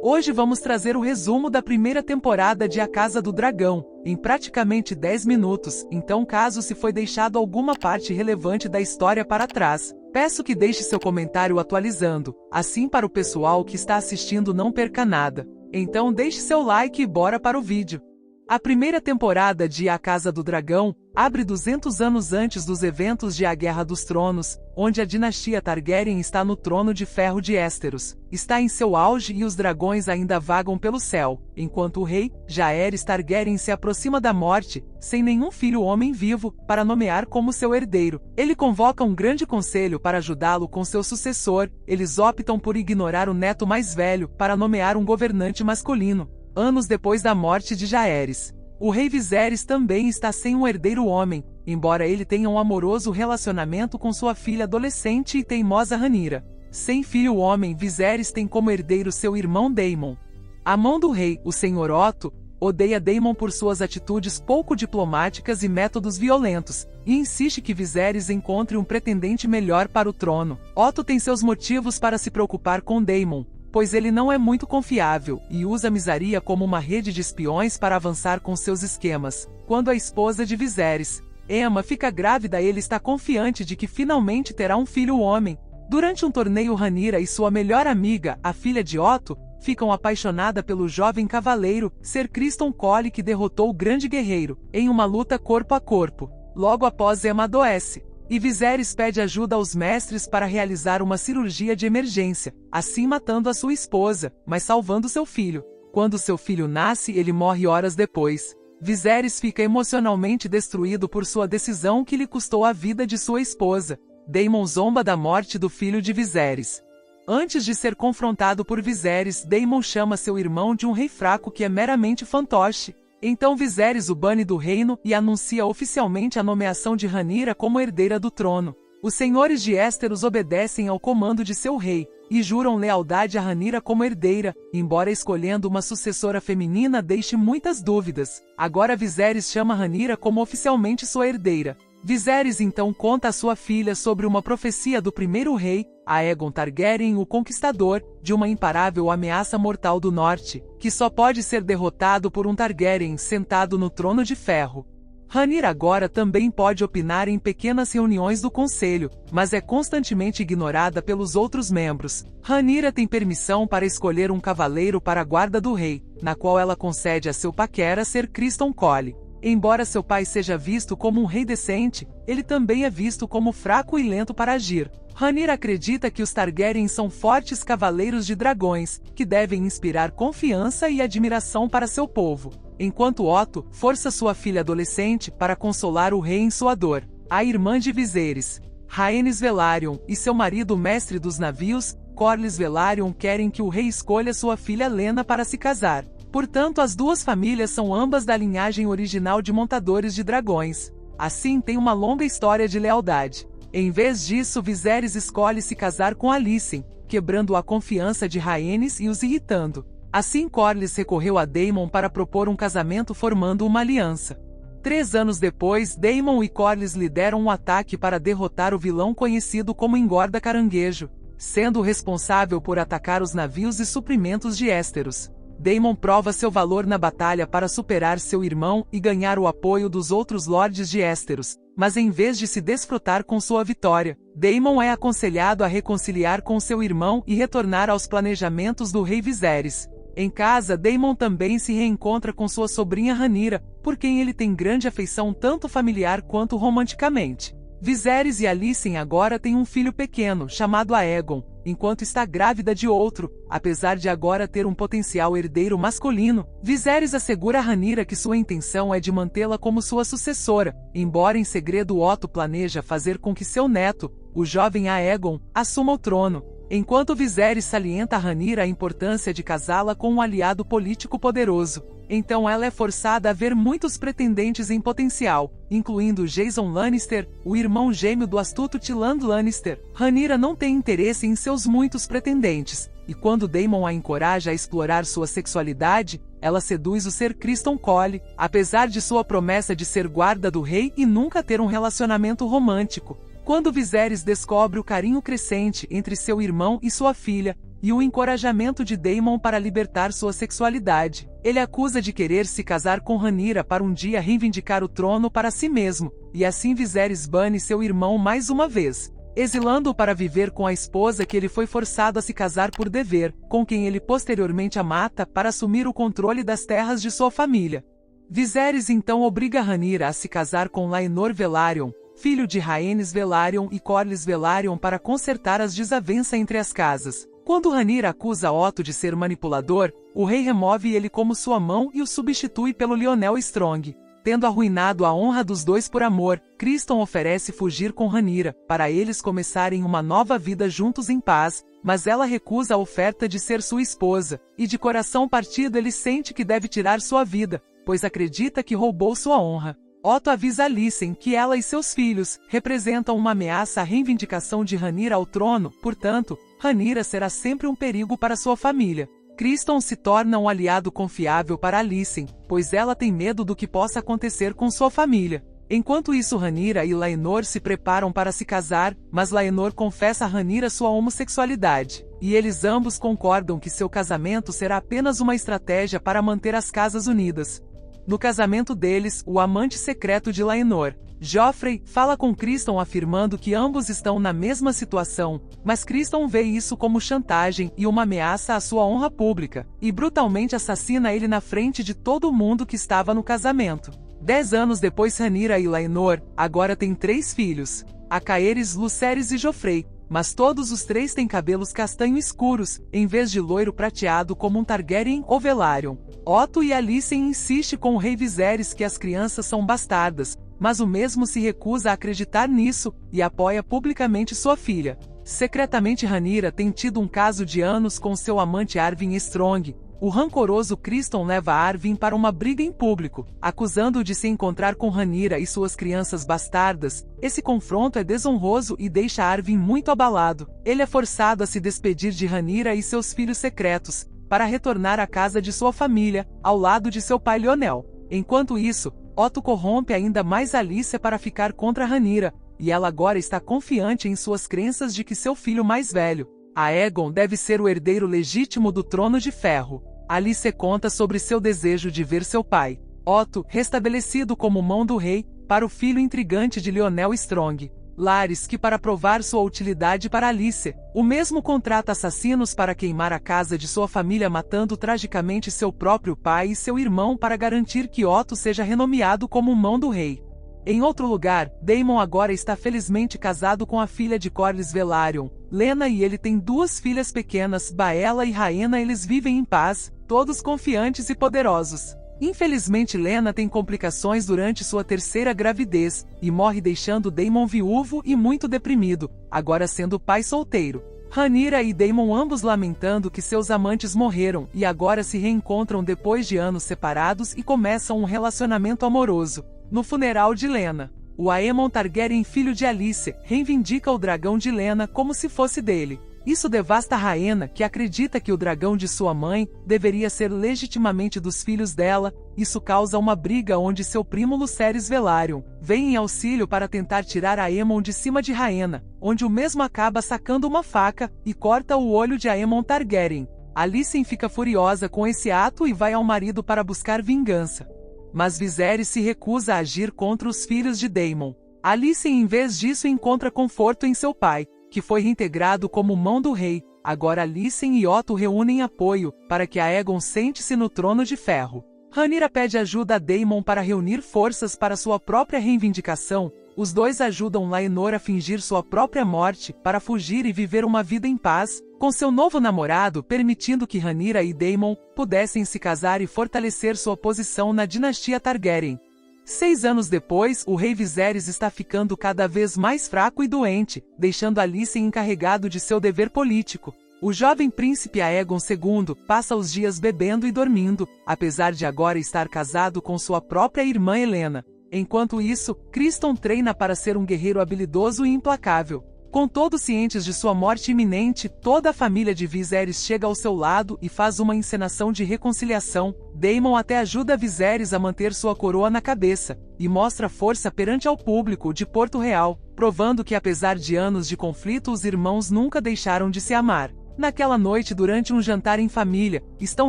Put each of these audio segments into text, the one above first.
Hoje vamos trazer o resumo da primeira temporada de A Casa do Dragão, em praticamente 10 minutos, então caso se foi deixado alguma parte relevante da história para trás, peço que deixe seu comentário atualizando, assim para o pessoal que está assistindo não perca nada. Então deixe seu like e bora para o vídeo. A primeira temporada de A Casa do Dragão abre 200 anos antes dos eventos de A Guerra dos Tronos, onde a dinastia Targaryen está no trono de ferro de Westeros. Está em seu auge e os dragões ainda vagam pelo céu, enquanto o rei, Jaehaerys Targaryen, se aproxima da morte, sem nenhum filho homem vivo, para nomear como seu herdeiro. Ele convoca um grande conselho para ajudá-lo com seu sucessor. Eles optam por ignorar o neto mais velho para nomear um governante masculino. Anos depois da morte de Jaehaerys, o rei Viserys também está sem um herdeiro homem, embora ele tenha um amoroso relacionamento com sua filha adolescente e teimosa Rhaenyra. Sem filho homem, Viserys tem como herdeiro seu irmão Daemon. A mão do rei, o Senhor Otto, odeia Daemon por suas atitudes pouco diplomáticas e métodos violentos, e insiste que Viserys encontre um pretendente melhor para o trono. Otto tem seus motivos para se preocupar com Daemon, pois ele não é muito confiável, e usa a Mysaria como uma rede de espiões para avançar com seus esquemas. Quando a esposa de Viserys, Aemma, fica grávida, ele está confiante de que finalmente terá um filho homem. Durante um torneio, Rhaenyra e sua melhor amiga, a filha de Otto, ficam apaixonadas pelo jovem cavaleiro, Ser Criston Cole, que derrotou o grande guerreiro, em uma luta corpo a corpo. Logo após, Aemma adoece, e Viserys pede ajuda aos mestres para realizar uma cirurgia de emergência, assim matando a sua esposa, mas salvando seu filho. Quando seu filho nasce, ele morre horas depois. Viserys fica emocionalmente destruído por sua decisão que lhe custou a vida de sua esposa. Daemon zomba da morte do filho de Viserys. Antes de ser confrontado por Viserys, Daemon chama seu irmão de um rei fraco que é meramente fantoche. Então Viserys o bane do reino e anuncia oficialmente a nomeação de Rhaenyra como herdeira do trono. Os senhores de Westeros obedecem ao comando de seu rei, e juram lealdade a Rhaenyra como herdeira, embora escolhendo uma sucessora feminina deixe muitas dúvidas. Agora Viserys chama Rhaenyra como oficialmente sua herdeira. Viserys então conta à sua filha sobre uma profecia do primeiro rei, Aegon Targaryen, o Conquistador, de uma imparável ameaça mortal do norte, que só pode ser derrotado por um Targaryen sentado no trono de ferro. Rhaenyra agora também pode opinar em pequenas reuniões do conselho, mas é constantemente ignorada pelos outros membros. Rhaenyra tem permissão para escolher um cavaleiro para a guarda do rei, na qual ela concede a seu paquera Ser Criston Cole. Embora seu pai seja visto como um rei decente, ele também é visto como fraco e lento para agir. Rhaenyra acredita que os Targaryen são fortes cavaleiros de dragões, que devem inspirar confiança e admiração para seu povo, enquanto Otto força sua filha adolescente para consolar o rei em sua dor. A irmã de Viserys, Rhaenys Velaryon, e seu marido mestre dos navios, Corlys Velaryon, querem que o rei escolha sua filha Lena para se casar. Portanto, as duas famílias são ambas da linhagem original de montadores de dragões. Assim, tem uma longa história de lealdade. Em vez disso, Viserys escolhe se casar com Alicent, quebrando a confiança de Rhaenys e os irritando. Assim, Corlys recorreu a Daemon para propor um casamento, formando uma aliança. 3 anos depois, Daemon e Corlys lideram um ataque para derrotar o vilão conhecido como Engorda Caranguejo, sendo responsável por atacar os navios e suprimentos de Westeros. Daemon prova seu valor na batalha para superar seu irmão e ganhar o apoio dos outros lordes de Westeros, mas em vez de se desfrutar com sua vitória, Daemon é aconselhado a reconciliar com seu irmão e retornar aos planejamentos do rei Viserys. Em casa, Daemon também se reencontra com sua sobrinha Rhaenyra, por quem ele tem grande afeição tanto familiar quanto romanticamente. Viserys e Alicent agora têm um filho pequeno, chamado Aegon, enquanto está grávida de outro. Apesar de agora ter um potencial herdeiro masculino, Viserys assegura a Rhaenyra que sua intenção é de mantê-la como sua sucessora, embora em segredo Otto planeja fazer com que seu neto, o jovem Aegon, assuma o trono. Enquanto Viserys salienta a Rhaenyra a importância de casá-la com um aliado político poderoso, então ela é forçada a ver muitos pretendentes em potencial, incluindo Jason Lannister, o irmão gêmeo do astuto Tyrion Lannister. Rhaenyra não tem interesse em seus muitos pretendentes, e quando Daemon a encoraja a explorar sua sexualidade, ela seduz o Ser Criston Cole, apesar de sua promessa de ser guarda do rei e nunca ter um relacionamento romântico. Quando Viserys descobre o carinho crescente entre seu irmão e sua filha, e o encorajamento de Daemon para libertar sua sexualidade, ele acusa de querer se casar com Rhaenyra para um dia reivindicar o trono para si mesmo, e assim Viserys bane seu irmão mais uma vez, exilando-o para viver com a esposa que ele foi forçado a se casar por dever, com quem ele posteriormente a mata para assumir o controle das terras de sua família. Viserys então obriga Rhaenyra a se casar com Laenor Velaryon, filho de Rhaenys Velaryon e Corlys Velaryon, para consertar as desavenças entre as casas. Quando Rhaenyra acusa Otto de ser manipulador, o rei remove ele como sua mão e o substitui pelo Lyonel Strong. Tendo arruinado a honra dos dois por amor, Criston oferece fugir com Rhaenyra, para eles começarem uma nova vida juntos em paz, mas ela recusa a oferta de ser sua esposa, e de coração partido ele sente que deve tirar sua vida, pois acredita que roubou sua honra. Otto avisa Alicent que ela e seus filhos representam uma ameaça à reivindicação de Rhaenyra ao trono, portanto, Rhaenyra será sempre um perigo para sua família. Criston se torna um aliado confiável para Alicent, pois ela tem medo do que possa acontecer com sua família. Enquanto isso, Rhaenyra e Laenor se preparam para se casar, mas Laenor confessa a Rhaenyra sua homossexualidade, e eles ambos concordam que seu casamento será apenas uma estratégia para manter as casas unidas. No casamento deles, o amante secreto de Laenor, Joffrey, fala com Criston afirmando que ambos estão na mesma situação, mas Criston vê isso como chantagem e uma ameaça à sua honra pública, e brutalmente assassina ele na frente de todo mundo que estava no casamento. 10 anos depois, Rhaenyra e Laenor agora têm 3 filhos, Acaerys, Lucerys e Joffrey, mas todos os 3 têm cabelos castanho escuros, em vez de loiro prateado como um Targaryen ou Velaryon. Otto e Alicent insistem com o rei Viserys que as crianças são bastardas, mas o mesmo se recusa a acreditar nisso, e apoia publicamente sua filha. Secretamente, Rhaenyra tem tido um caso de anos com seu amante Arvyn Strong. O rancoroso Criston leva Arvyn para uma briga em público, acusando-o de se encontrar com Rhaenyra e suas crianças bastardas. Esse confronto é desonroso e deixa Arvyn muito abalado. Ele é forçado a se despedir de Rhaenyra e seus filhos secretos, para retornar à casa de sua família, ao lado de seu pai Lyonel. Enquanto isso, Otto corrompe ainda mais Alycia para ficar contra Rhaenyra, e ela agora está confiante em suas crenças de que seu filho mais velho, Aegon, deve ser o herdeiro legítimo do Trono de Ferro. Alycia conta sobre seu desejo de ver seu pai, Otto, restabelecido como mão do rei, para o filho intrigante de Lyonel Strong, Larys, que para provar sua utilidade para Alycia, o mesmo contrata assassinos para queimar a casa de sua família, matando tragicamente seu próprio pai e seu irmão para garantir que Otto seja renomeado como mão do rei. Em outro lugar, Daemon agora está felizmente casado com a filha de Corlys Velaryon, Lena, e ele tem 2 filhas pequenas, Baela e Rhaena. Eles vivem em paz, todos confiantes e poderosos. Infelizmente, Lena tem complicações durante sua 3ª gravidez, e morre deixando Daemon viúvo e muito deprimido, agora sendo pai solteiro. Rhaenyra e Daemon ambos lamentando que seus amantes morreram, e agora se reencontram depois de anos separados e começam um relacionamento amoroso. No funeral de Lena, o Aemon Targaryen, filho de Alycia, reivindica o dragão de Lena como se fosse dele. Isso devasta Rhaena, que acredita que o dragão de sua mãe deveria ser legitimamente dos filhos dela. Isso causa uma briga onde seu primo Lucerys Velaryon vem em auxílio para tentar tirar Aemon de cima de Rhaena, onde o mesmo acaba sacando uma faca e corta o olho de Aemon Targaryen. Alicent fica furiosa com esse ato e vai ao marido para buscar vingança. Mas Viserys se recusa a agir contra os filhos de Daemon. Alicent, em vez disso, encontra conforto em seu pai, que foi reintegrado como mão do rei. Agora Alicent e Otto reúnem apoio para que Aegon sente-se no trono de ferro. Rhaenyra pede ajuda a Daemon para reunir forças para sua própria reivindicação. Os dois ajudam Laenor a fingir sua própria morte para fugir e viver uma vida em paz com seu novo namorado, permitindo que Rhaenyra e Daemon pudessem se casar e fortalecer sua posição na dinastia Targaryen. 6 anos depois, o rei Viserys está ficando cada vez mais fraco e doente, deixando Alicent encarregado de seu dever político. O jovem príncipe Aegon II passa os dias bebendo e dormindo, apesar de agora estar casado com sua própria irmã Helena. Enquanto isso, Criston treina para ser um guerreiro habilidoso e implacável. Com todos cientes de sua morte iminente, toda a família de Viserys chega ao seu lado e faz uma encenação de reconciliação. Daemon até ajuda Viserys a manter sua coroa na cabeça, e mostra força perante ao público de Porto Real, provando que apesar de anos de conflito os irmãos nunca deixaram de se amar. Naquela noite, durante um jantar em família, estão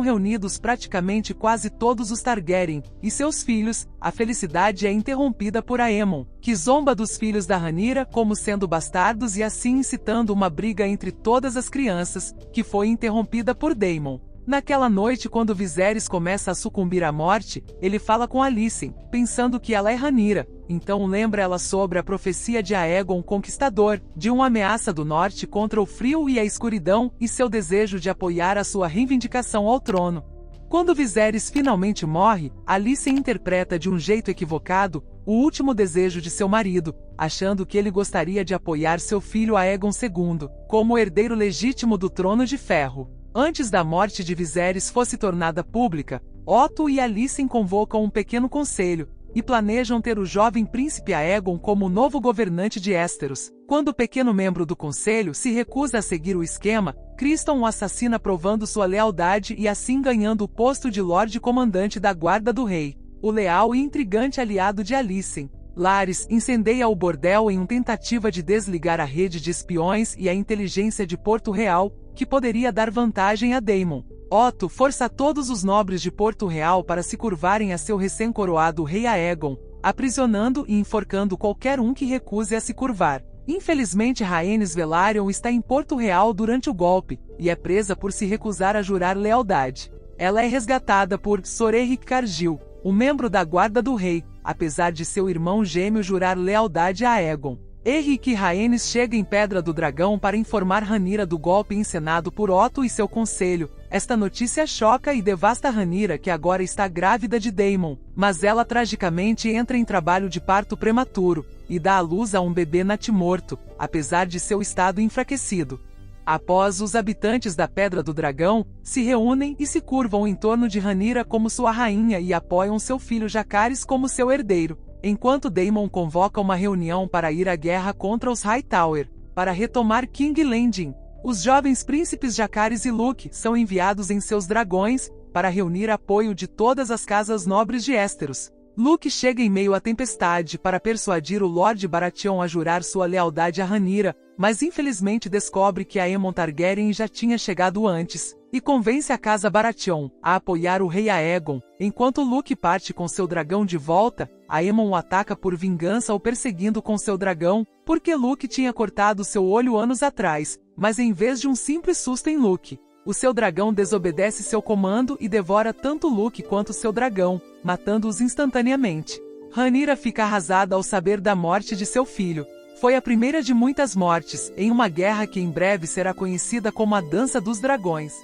reunidos praticamente quase todos os Targaryen e seus filhos. A felicidade é interrompida por Aemon, que zomba dos filhos da Rhaenyra como sendo bastardos e assim incitando uma briga entre todas as crianças, que foi interrompida por Daemon. Naquela noite, quando Viserys começa a sucumbir à morte, ele fala com Alicent, pensando que ela é Rhaenyra. Então lembra ela sobre a profecia de Aegon Conquistador, de uma ameaça do norte contra o frio e a escuridão, e seu desejo de apoiar a sua reivindicação ao trono. Quando Viserys finalmente morre, Alicent interpreta de um jeito equivocado o último desejo de seu marido, achando que ele gostaria de apoiar seu filho Aegon II, como herdeiro legítimo do Trono de Ferro. Antes da morte de Viserys fosse tornada pública, Otto e Alicent convocam um pequeno conselho, e planejam ter o jovem príncipe Aegon como novo governante de Estheros. Quando o pequeno membro do conselho se recusa a seguir o esquema, Criston o assassina provando sua lealdade e assim ganhando o posto de Lorde Comandante da Guarda do Rei, o leal e intrigante aliado de Alicent. Larys incendeia o bordel em uma tentativa de desligar a rede de espiões e a inteligência de Porto Real, que poderia dar vantagem a Daemon. Otto força todos os nobres de Porto Real para se curvarem a seu recém-coroado rei Aegon, aprisionando e enforcando qualquer um que recuse a se curvar. Infelizmente, Rhaenys Velaryon está em Porto Real durante o golpe, e é presa por se recusar a jurar lealdade. Ela é resgatada por Soreric Cargill, um membro da Guarda do Rei, apesar de seu irmão gêmeo jurar lealdade a Aegon. Erric e Rhaenys chegam em Pedra do Dragão para informar Rhaenyra do golpe encenado por Otto e seu conselho. Esta notícia choca e devasta Rhaenyra, que agora está grávida de Daemon, mas ela tragicamente entra em trabalho de parto prematuro, e dá à luz a um bebê natimorto, apesar de seu estado enfraquecido. Após os habitantes da Pedra do Dragão, se reúnem e se curvam em torno de Rhaenyra como sua rainha e apoiam seu filho Jacaerys como seu herdeiro. Enquanto Daemon convoca uma reunião para ir à guerra contra os Hightower, para retomar King's Landing, os jovens príncipes Jacaerys e Luke são enviados em seus dragões, para reunir apoio de todas as casas nobres de Estheros. Luke chega em meio à tempestade para persuadir o Lord Baratheon a jurar sua lealdade a Rhaenyra, mas infelizmente descobre que Aemon Targaryen já tinha chegado antes, e convence a casa Baratheon a apoiar o rei Aegon. Enquanto Luke parte com seu dragão de volta, Aemon o ataca por vingança o perseguindo com seu dragão, porque Luke tinha cortado seu olho anos atrás, mas em vez de um simples susto em Luke, o seu dragão desobedece seu comando e devora tanto Luke quanto seu dragão, matando-os instantaneamente. Rhaenyra fica arrasada ao saber da morte de seu filho. Foi a primeira de muitas mortes, em uma guerra que em breve será conhecida como a Dança dos Dragões.